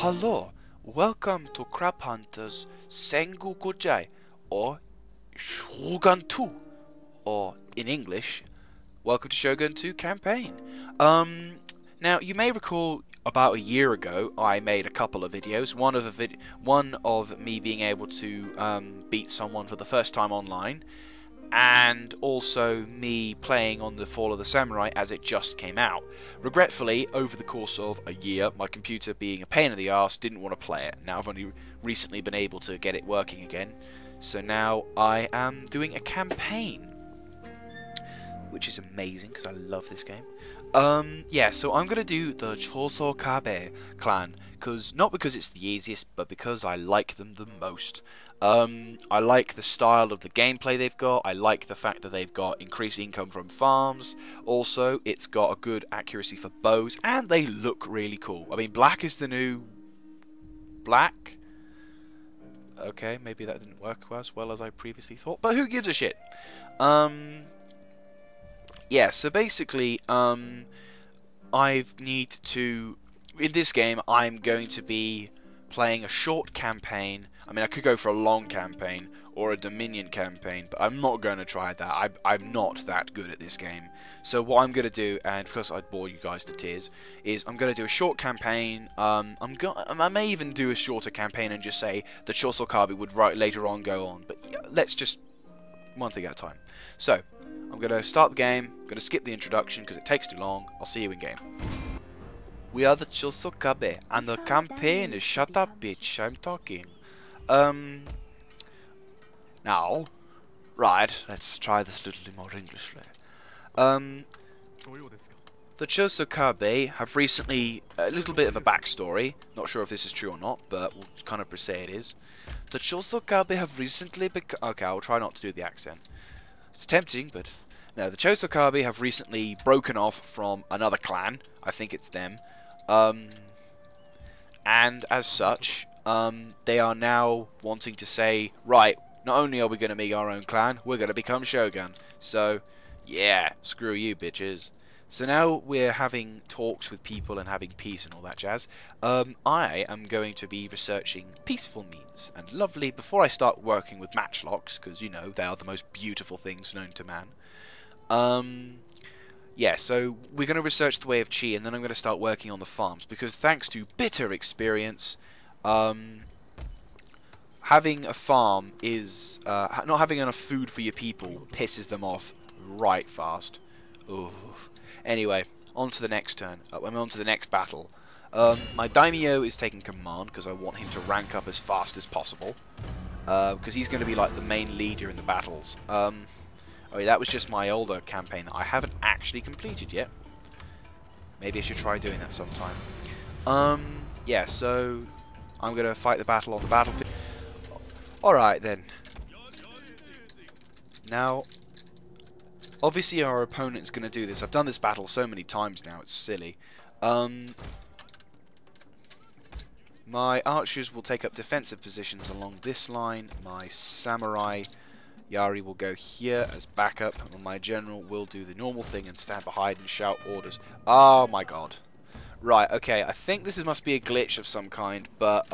Hello, welcome to Crab Hunter's Sengukujai, or Shogun 2, or in English, welcome to Shogun 2 campaign. Now you may recall about a year ago I made a couple of videos, one of me being able to beat someone for the first time online, and also me playing on the Fall of the Samurai as it just came out. Regretfully, over the course of a year, my computer being a pain in the arse didn't want to play it. Now I've only recently been able to get it working again, so now I am doing a campaign, which is amazing because I love this game. Yeah, so I'm going to do the Chosokabe clan, not because it's the easiest, but because I like them the most. I like the style of the gameplay they've got. I like the fact that they've got increased income from farms. Also, it's got a good accuracy for bows, and they look really cool. I mean, black is the new black. Okay, maybe that didn't work as well as I previously thought, but who gives a shit? Yeah, so basically, in this game, I'm going to be playing a short campaign. I mean, I could go for a long campaign or a Dominion campaign, but I'm not going to try that. I'm not that good at this game. So what I'm going to do, and because I'd bore you guys to tears, is I'm going to do a short campaign. I may even do a shorter campaign and just say the Chosokabe would later on go on. But yeah, let's just one thing at a time. So I'm going to start the game. I'm going to skip the introduction because it takes too long. I'll see you in game. We are the Chosokabe, and the campaign is shut up, bitch. I'm talking. Now, right, let's try this a little more Englishly. The Chosokabe have recently, a little bit of a backstory, not sure if this is true or not, but we'll kind of say it is. The Chosokabe have recently become, okay, I'll try not to do the accent. It's tempting, but no, the Chosokabe have recently broken off from another clan, I think it's them, and as such, they are now wanting to say, right, not only are we going to make our own clan, we're going to become Shogun. So, yeah, screw you, bitches. So now we're having talks with people and having peace and all that jazz. I am going to be researching peaceful means and lovely before I start working with matchlocks, because, you know, they are the most beautiful things known to man. Yeah, so we're going to research the way of chi, and then I'm going to start working on the farms, because thanks to bitter experience, having a farm is, not having enough food for your people pisses them off right fast. Ooh. Anyway, on to the next turn. I'm on to the next battle. My daimyo is taking command, because I want him to rank up as fast as possible, because he's going to be like the main leader in the battles. Oh yeah, that was just my older campaign that I haven't actually completed yet. Maybe I should try doing that sometime. Yeah, so I'm going to fight the battle on the battlefield. Alright then. Now, obviously our opponent's going to do this. I've done this battle so many times now, it's silly. My archers will take up defensive positions along this line. My samurai Yari will go here as backup, and my general will do the normal thing and stand behind and shout orders. Oh my god. Right, okay, I think this must be a glitch of some kind, but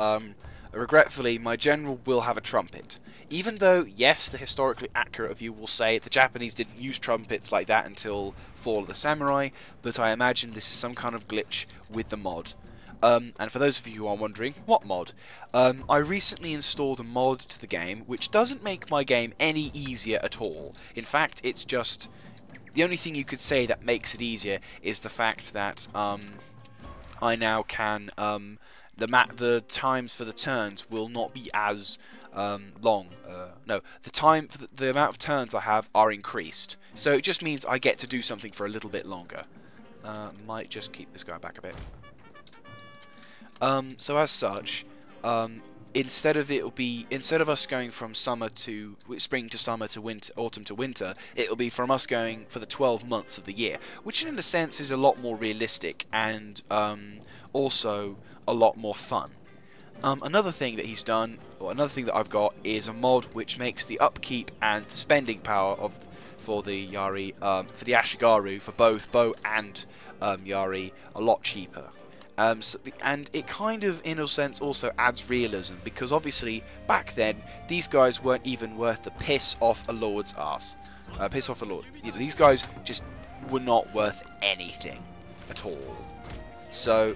regretfully my general will have a trumpet. Even though, yes, the historically accurate view will say the Japanese didn't use trumpets like that until Fall of the Samurai, but I imagine this is some kind of glitch with the mod. And for those of you who are wondering, what mod? I recently installed a mod to the game, which doesn't make my game any easier at all. In fact, it's just, the only thing you could say that makes it easier is the fact that I now can, the times for the turns will not be as long. No, the amount of turns I have are increased. So it just means I get to do something for a little bit longer. Might just keep this guy back a bit. So as such, instead of us going from summer to spring to summer to winter, autumn to winter, it'll be from us going for the 12 months of the year, which in a sense is a lot more realistic and also a lot more fun. Another thing that he's done, or another thing that I've got, is a mod which makes the upkeep and the spending power for the Yari, for the Ashigaru, for both bow and Yari, a lot cheaper. And it kind of, in a sense, also adds realism, because obviously back then these guys weren't even worth the piss off a lord's ass. Piss off a lord. These guys just were not worth anything at all. So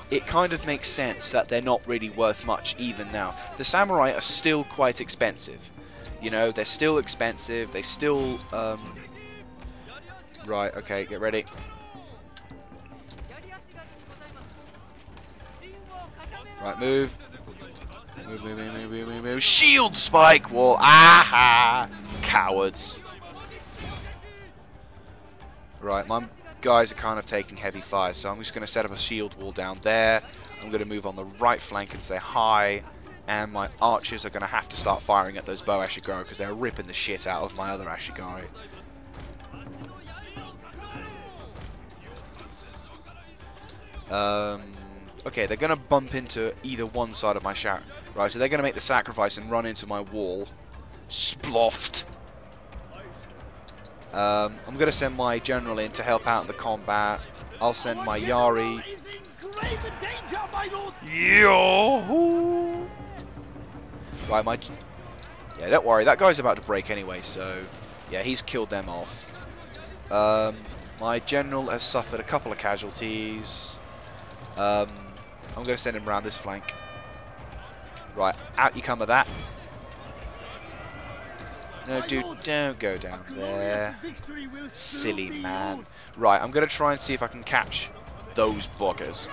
it kind of makes sense that they're not really worth much even now. The samurai are still quite expensive. You know, they're still expensive. They still right, okay, get ready. Right, move. Move. Shield spike wall. Aha! Cowards. Right, my guys are kind of taking heavy fire, so I'm just going to set up a shield wall down there. I'm going to move on the right flank and say hi. And my archers are going to have to start firing at those bow Ashigari because they're ripping the shit out of my other Ashigari. Okay, they're going to bump into either one side of my shout. Right, so they're going to make the sacrifice and run into my wall. Sploffed. I'm going to send my general in to help out in the combat. I'll send my Yari. Yo! Right, yeah, don't worry, that guy's about to break anyway, so yeah, he's killed them off. My general has suffered a couple of casualties. I'm going to send him around this flank. Right, out you come with that. No, dude, don't go down there. Silly man. Right, I'm going to try and see if I can catch those buggers.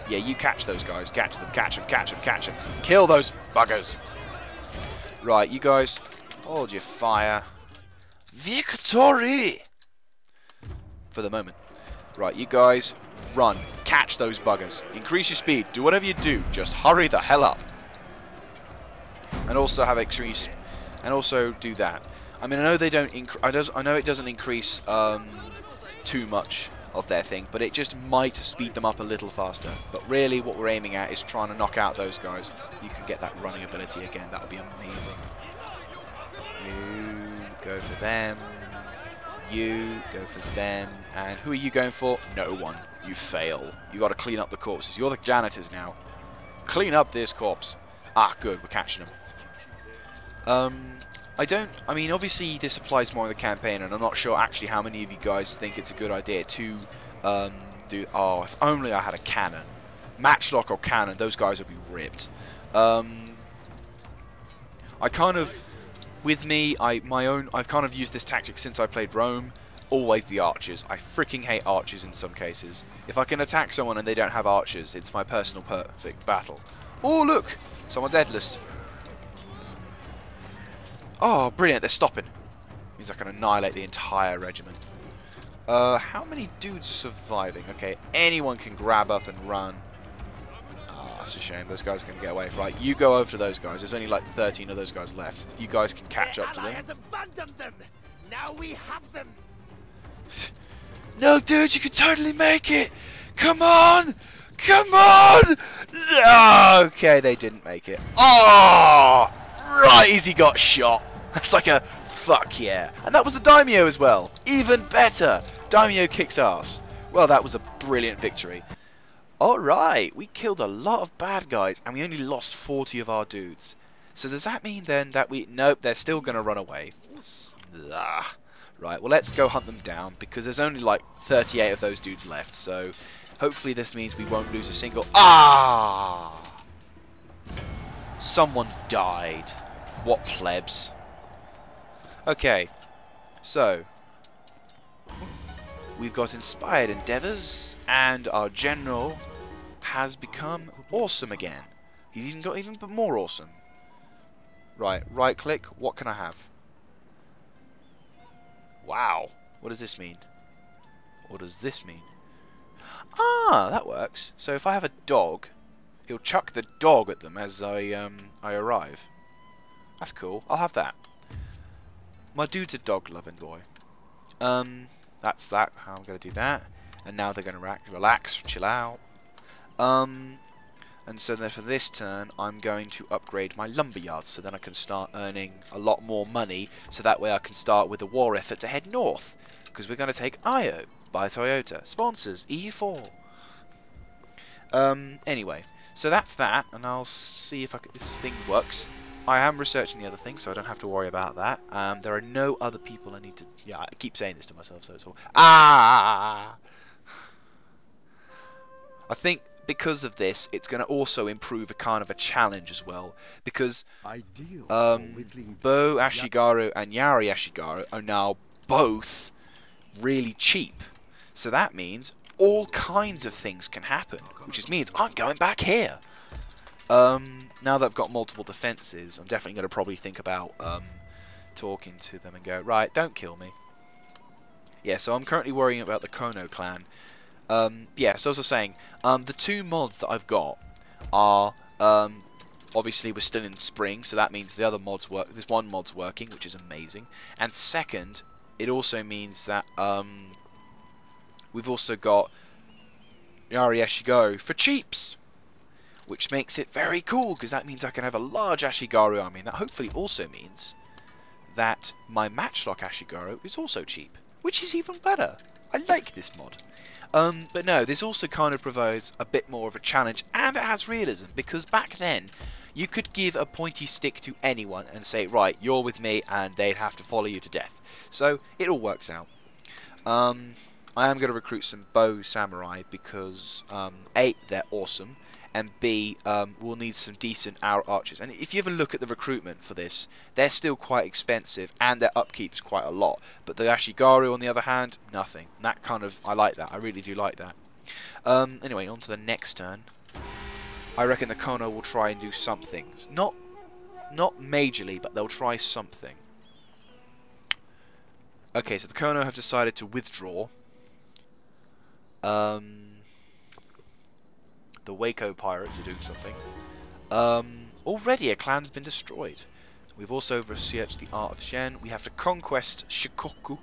Yeah, you catch those guys. Catch them, catch them, catch them, catch them. Kill those buggers. Right, you guys, hold your fire. Victory! For the moment. Right, you guys, run. Catch those buggers. Increase your speed. Do whatever you do. Just hurry the hell up. And also have increase. And also do that. I mean, I know they don't. I know it doesn't increase too much of their thing, but it just might speed them up a little faster. But really, what we're aiming at is trying to knock out those guys. You can get that running ability again. That would be amazing. You go for them. You go for them. And who are you going for? No one. You fail. You got to clean up the corpses. You're the janitors now. Clean up this corpse. Ah, good. We're catching them. I mean, obviously this applies more in the campaign, and I'm not sure actually how many of you guys think it's a good idea to do. Oh, if only I had a cannon, matchlock or cannon. Those guys would be ripped. I kind of, with me, I've kind of used this tactic since I played Rome. Always the archers. I freaking hate archers in some cases. If I can attack someone and they don't have archers, it's my personal perfect battle. Oh, look! Someone deadless. Oh, brilliant, they're stopping. Means I can annihilate the entire regiment. How many dudes are surviving? Okay, anyone can grab up and run. Ah, that's a shame. Those guys are going to get away. Right, you go over to those guys. There's only like 13 of those guys left. You guys can catch up to them. Has abandoned them. Now we have them. No, dude, you can totally make it! Come on! Come on! Okay, they didn't make it. Oh! Right as he got shot. That's like a fuck yeah. And that was the Daimyo as well. Even better. Daimyo kicks ass. Well, that was a brilliant victory. Alright, we killed a lot of bad guys and we only lost 40 of our dudes. So does that mean then that we... Nope, they're still going to run away. Right, well let's go hunt them down because there's only like 38 of those dudes left. So hopefully this means we won't lose a single... Ah! Someone died. What plebs. Okay, so we've got inspired endeavors, and our general has become awesome again. He's even got even more awesome. Right, right click. What can I have? Wow. What does this mean? What does this mean? Ah, that works. So if I have a dog, he'll chuck the dog at them as I arrive. That's cool. I'll have that. My dude's a dog-loving boy. That's that. How I'm going to do that. And now they're going to relax, chill out. And so then for this turn, I'm going to upgrade my lumberyard, so then I can start earning a lot more money. So that way I can start with a war effort to head north, because we're going to take Io by Toyota. Sponsors E4. Anyway, so that's that, and I'll see if this thing works. I am researching the other thing, so I don't have to worry about that. There are no other people I need to... Yeah, I keep saying this to myself, so it's all... Ah! I think because of this, it's going to also improve a kind of a challenge as well. Because Bo Ashigaru and Yari Ashigaru are now both really cheap. So that means all kinds of things can happen. Which just means I'm going back here. Now that I've got multiple defences, I'm definitely going to probably think about talking to them and go, right, don't kill me. Yeah, so I'm currently worrying about the Kono clan. Yeah, so as I was saying, the two mods that I've got are, obviously we're still in spring, so that means the other mods work. There's one mod's working, which is amazing. And second, it also means that we've also got Yari Ashigaru for cheaps, which makes it very cool, because that means I can have a large Ashigaru army, and that hopefully also means that my Matchlock Ashigaru is also cheap, which is even better. I like this mod. But no, this also kind of provides a bit more of a challenge, and it has realism, because back then, you could give a pointy stick to anyone and say, right, you're with me, and they'd have to follow you to death. So, it all works out. I am going to recruit some bow samurai, because, A, they're awesome, and B, we'll need some decent archers. And if you ever look at the recruitment for this, they're still quite expensive, and their upkeep's quite a lot. But the Ashigaru, on the other hand, nothing. And that kind of, I like that. I really do like that. Anyway, on to the next turn. I reckon the Kono will try and do something. Not majorly, but they'll try something. Okay, so the Kono have decided to withdraw. The Waco pirates are doing something. Already a clan's been destroyed. We've also researched the art of Shen. We have to conquest Shikoku.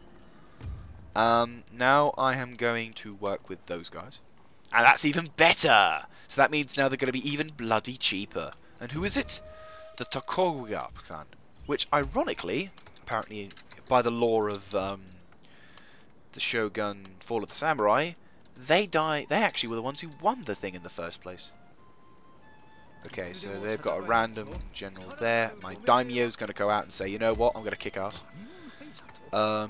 Now I am going to work with those guys. And that's even better! So that means now they're going to be even bloody cheaper. And who is it? The Tokugawa clan. Which, ironically, apparently by the law of the Shogun Fall of the Samurai, they actually were the ones who won the thing in the first place. Okay, so they've got a random general there. My daimyo's going to go out and say, you know what, I'm going to kick ass. Now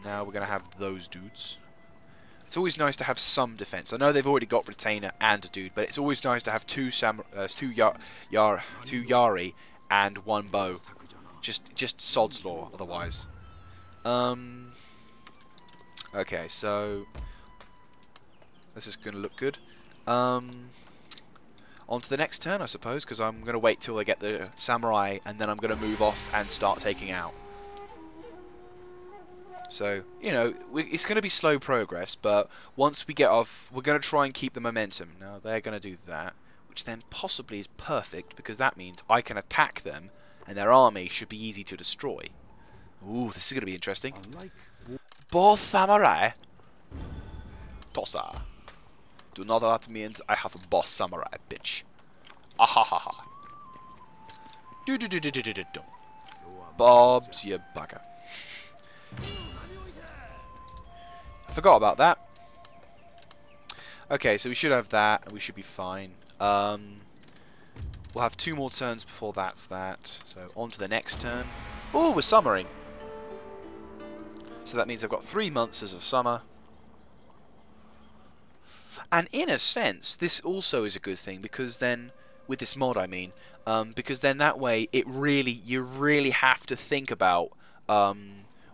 we're going to have those dudes. It's always nice to have some defense. I know they've already got retainer and a dude, but it's always nice to have two Yari and one bow. Just sod's law otherwise. Okay, so this is going to look good. On to the next turn, I suppose, because I'm going to wait till they get the samurai, and then I'm going to move off and start taking out. So, you know, it's going to be slow progress, but once we get off, we're going to try and keep the momentum. Now, they're going to do that, which then possibly is perfect, because that means I can attack them, and their army should be easy to destroy. Ooh, this is going to be interesting. Both samurai. Tosa. Do not that means I have a boss samurai, bitch. Ahahaha. Do. Bob's you bugger. I forgot about that. Okay, so we should have that, and we should be fine. We'll have 2 more turns before that's that. So on to the next turn. Oh, we're summering. So that means I've got 3 months as a summer. And in a sense, this also is a good thing, because then, with this mod I mean, because then that way you really have to think about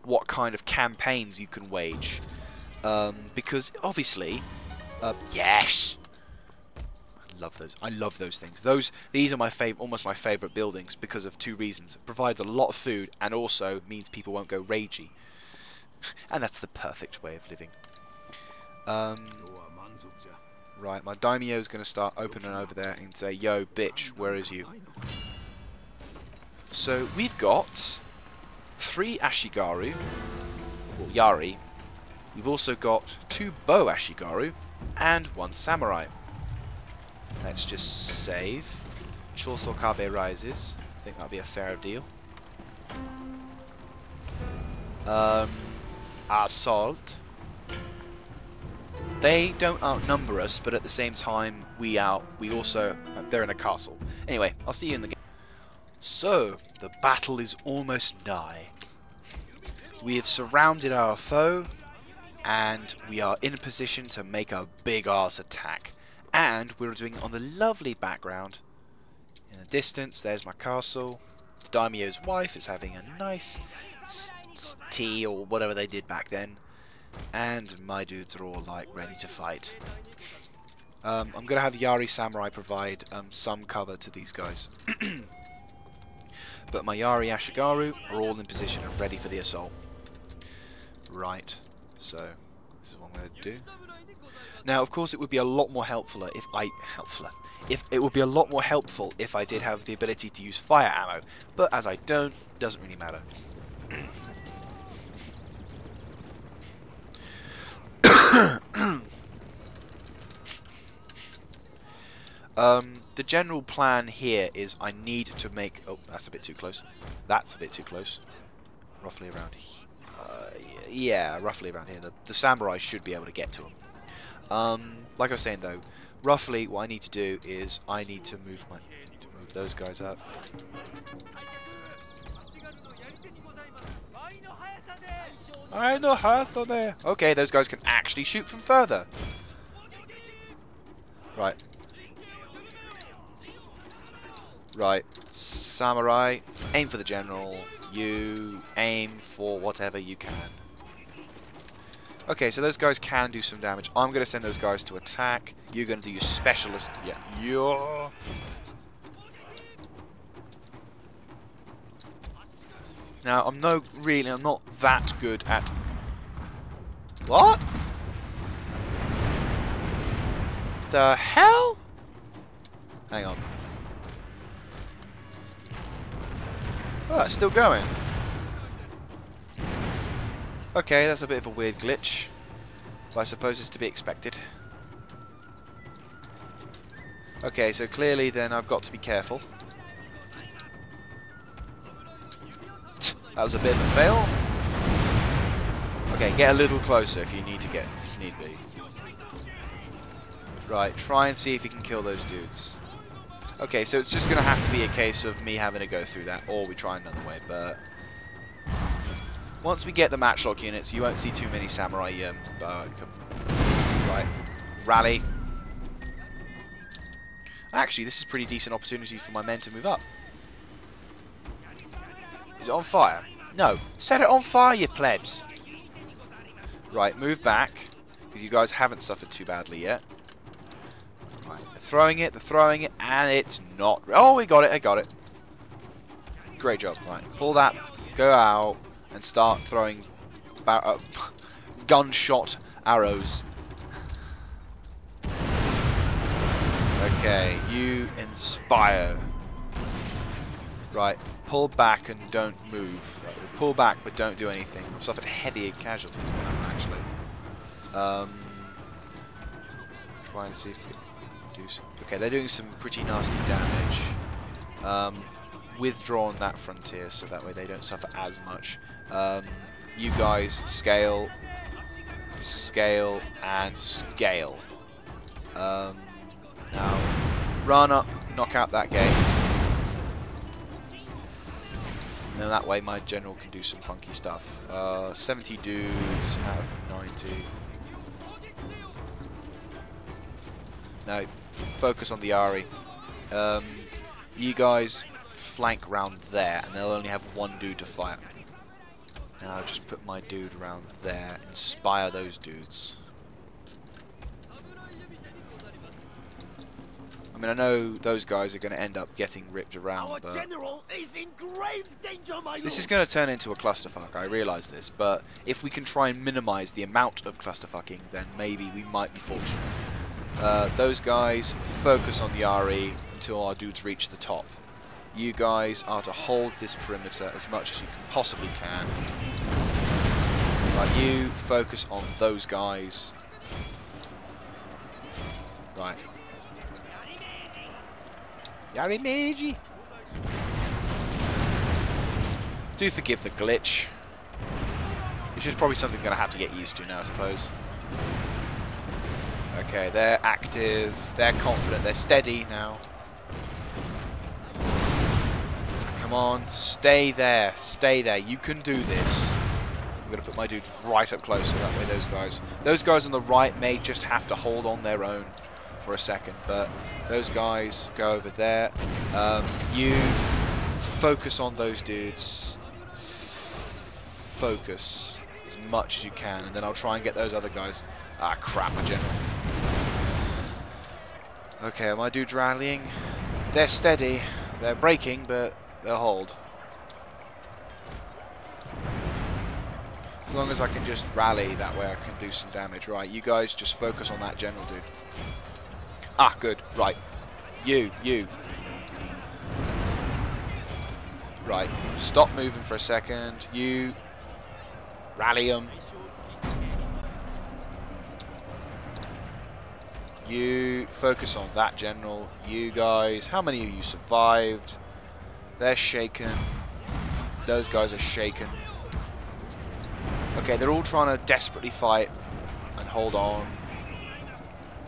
what kind of campaigns you can wage. Because obviously, yes, I love those things. These are my almost my favourite buildings because of 2 reasons. It provides a lot of food, and also means people won't go ragey. And that's the perfect way of living. Right, my daimyo's going to start opening over there and say, yo, bitch, where is you? So, we've got 3 Ashigaru, well, Yari. We've also got 2 Bow Ashigaru, and 1 Samurai. Let's just save. Chosokabe rises. I think that'll be a fair deal. Assault. They don't outnumber us, but at the same time, they're in a castle. Anyway, I'll see you in the game. So, the battle is almost nigh. We have surrounded our foe, and we are in a position to make a big-ass attack. And we're doing it on the lovely background. In the distance, there's my castle. The daimyo's wife is having a nice tea, or whatever they did back then. And my dudes are all, like, ready to fight. I'm going to have Yari Samurai provide some cover to these guys. But my Yari Ashigaru are all in position and ready for the assault. Right, so this is what I'm going to do. Now, of course, it would be a lot more helpful if I did have the ability to use fire ammo, but as I don't, it doesn't really matter. The general plan here is I need to make... Oh, that's a bit too close. That's a bit too close. Roughly around here. Yeah, roughly around here. The samurai should be able to get to them. Like I was saying though, roughly what I need to do is I need to move those guys up. I know hearth on there. Okay, those guys can actually shoot from further. Right. Right, samurai, aim for the general, you aim for whatever you can. Okay, so those guys can do some damage. I'm going to send those guys to attack. You're going to do your specialist. Yeah. Now, I'm not that good at... What? The hell? Hang on. Oh, it's still going. Okay, that's a bit of a weird glitch, but I suppose it's to be expected. Okay, so clearly then I've got to be careful. That was a bit of a fail. Okay, get a little closer if you need to get, if need be. Right, try and see if you can kill those dudes. Okay, so it's just going to have to be a case of me having to go through that, or we try another way, but... Once we get the matchlock units, you won't see too many samurai, right, rally. Actually, this is a pretty decent opportunity for my men to move up. Is it on fire? No, set it on fire, you plebs! Right, move back, because you guys haven't suffered too badly yet. Right, they're throwing it, and it's not... Oh, we got it, I got it. Great job. Right, pull that, go out, and start throwing gunshot arrows. Okay, you inspire. Right, pull back and don't move. Right, pull back but don't do anything. I've suffered heavy casualties on that, actually. Try and see if you can do some... Okay, they're doing some pretty nasty damage. Withdraw on that frontier so that way they don't suffer as much. You guys scale, scale, and scale. Now run up, knock out that gate, and then that way my general can do some funky stuff. 70 dudes out of 90. Now focus on the Ari. You guys flank round there, and they'll only have one dude to fire. Now I'll just put my dude around there, inspire those dudes. I mean, I know those guys are going to end up getting ripped around, but general is in grave danger, my this is going to turn into a clusterfuck, I realise this, but if we can try and minimise the amount of clusterfucking, then maybe we might be fortunate. Those guys, focus on the RE until our dudes reach the top. You guys are to hold this perimeter as much as you can possibly can. Right, you focus on those guys. Right. Yarimeji! Do forgive the glitch. Which is probably something I'm going to have to get used to now, I suppose. Okay, they're active, they're confident, they're steady now. Come on, stay there, you can do this. I'm going to put my dudes right up close so that way those guys on the right may just have to hold on their own for a second, but those guys go over there. You focus on those dudes. Focus as much as you can, and then I'll try and get those other guys. Ah, crap, my general. Okay, are my dudes rallying? They're steady. They're breaking, but they'll hold. As long as I can just rally, that way I can do some damage. Right, you guys just focus on that general dude. Ah, good. Right. You. Right. Stop moving for a second. You. Rally them. You focus on that general. You guys. How many of you survived? They're shaken. Those guys are shaken. Okay, they're all trying to desperately fight and hold on.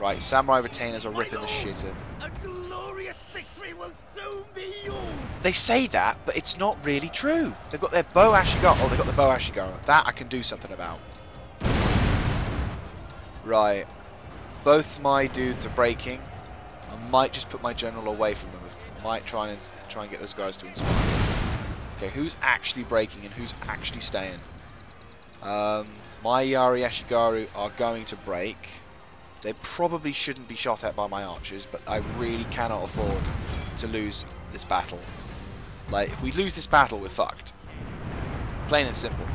Right, samurai retainers are ripping the shit in. A glorious victory will soon be yours. They say that, but it's not really true. They've got their bow ashigaru. Oh, they've got the bow ashigaru. That I can do something about. Right. Both my dudes are breaking. I might just put my general away from them. I might try and get those guys to inspire. Okay, who's actually breaking and who's actually staying? My Yari Ashigaru are going to break. They probably shouldn't be shot at by my archers, but I really cannot afford to lose this battle. Like, if we lose this battle, we're fucked. Plain and simple.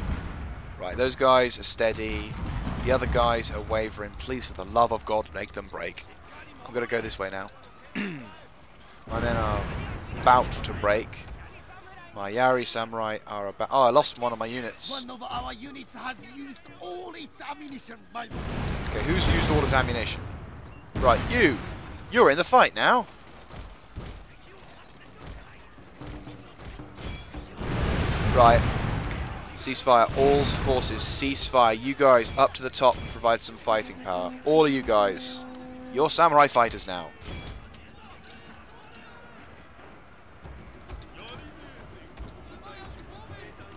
Right, those guys are steady. The other guys are wavering. Please, for the love of God, make them break. I'm going to go this way now. My men are about to break. My Yari samurai are about... Oh, I lost one of my units. One of our units has used all its ammunition, my... Okay, who's used all its ammunition? Right, you! You're in the fight now! Right. Ceasefire. All forces, ceasefire. You guys up to the top and provide some fighting power. All of you guys. You're samurai fighters now.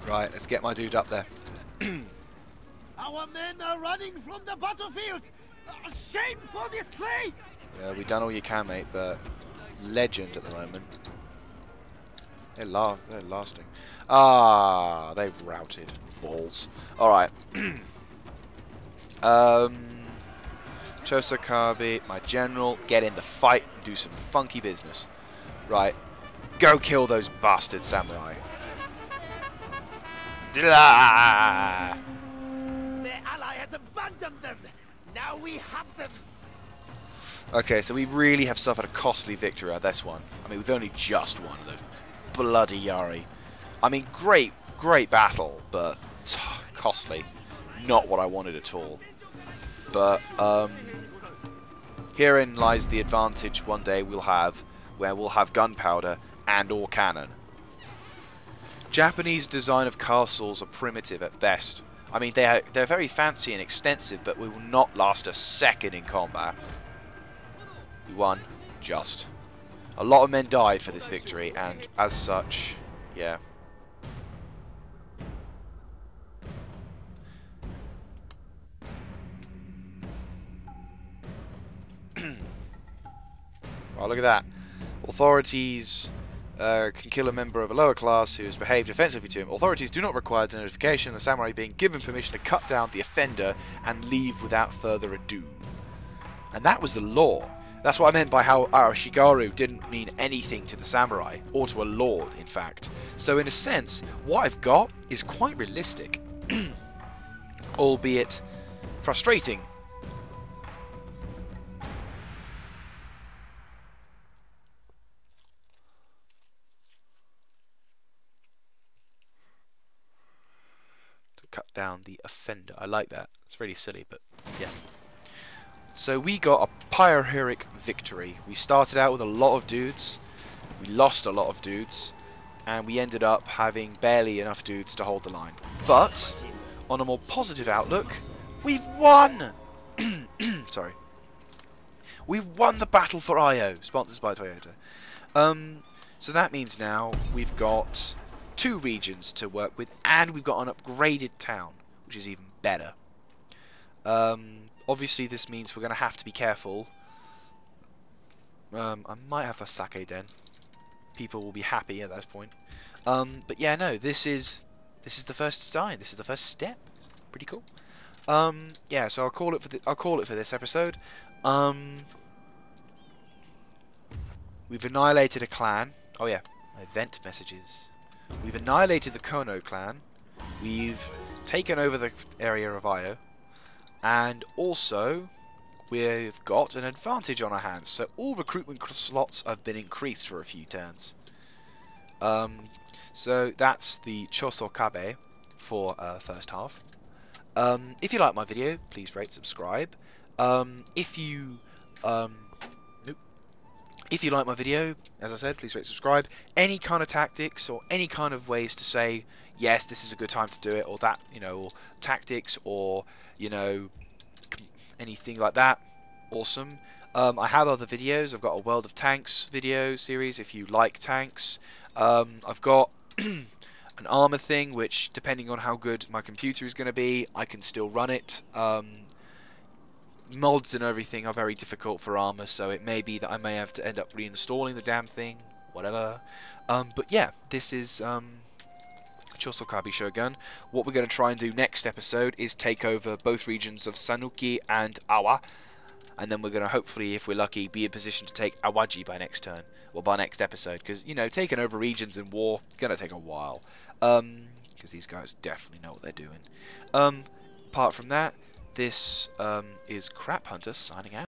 Right, let's get my dude up there. Our men are running from the battlefield. Shameful display! Yeah, we've done all you can, mate, but legend at the moment. They're lasting. Ah, they've routed. Balls. Alright. Chosokabe, my general, get in the fight and do some funky business. Right. Go kill those bastard samurai. Their ally has abandoned them. Now we have them. Okay, so we really have suffered a costly victory at this one. I mean, we've only just won those bloody Yari. I mean, great battle, but costly. Not what I wanted at all. But herein lies the advantage one day we'll have, where we'll have gunpowder and or cannon. Japanese design of castles are primitive at best. I mean, they're very fancy and extensive, but we will not last a second in combat. We won, just. A lot of men died for this victory, and as such, yeah. Well, look at that. Authorities can kill a member of a lower class who has behaved offensively to him. Authorities do not require the notification of the samurai being given permission to cut down the offender and leave without further ado. And that was the law. That's what I meant by how Arashigaru didn't mean anything to the samurai, or to a lord, in fact. So in a sense, what I've got is quite realistic. Albeit frustrating. Cut down the offender. I like that. It's really silly, but yeah. So we got a Pyrrhic victory. We started out with a lot of dudes, we lost a lot of dudes, and we ended up having barely enough dudes to hold the line. But, on a more positive outlook, we've won! Sorry. We won the battle for Io, sponsored by Toyota. So that means now we've got 2 regions to work with, and we've got an upgraded town, which is even better. Obviously this means we're going to have to be careful. I might have a sake den. People will be happy at that point. But yeah, no, this is the first sign. This is the first step. Pretty cool. Yeah, so I'll call it for this episode. We've annihilated a clan. Oh yeah, event messages. We've annihilated the Kono clan. We've taken over the area of Io, and also we've got an advantage on our hands. So all recruitment slots have been increased for a few turns. So that's the Chosokabe for first half. If you like my video, please rate, subscribe. If you like my video, as I said, please rate, subscribe. Any kind of tactics or any kind of ways to say yes, this is a good time to do it, or that, you know, or tactics, or you know, anything like that. Awesome. I have other videos. I've got a World of Tanks video series if you like tanks. I've got an armor thing, which depending on how good my computer is going to be, I can still run it. Mods and everything are very difficult for armor, so it may be that I may have to end up reinstalling the damn thing, whatever. But yeah, this is Chosokabe Shogun. What we're going to try and do next episode is take over both regions of Sanuki and Awa, and then we're going to hopefully, if we're lucky, be in position to take Awaji by next turn, or by next episode, because, you know, taking over regions in war, going to take a while, because these guys definitely know what they're doing. Apart from that, this is Crap Hunter signing out.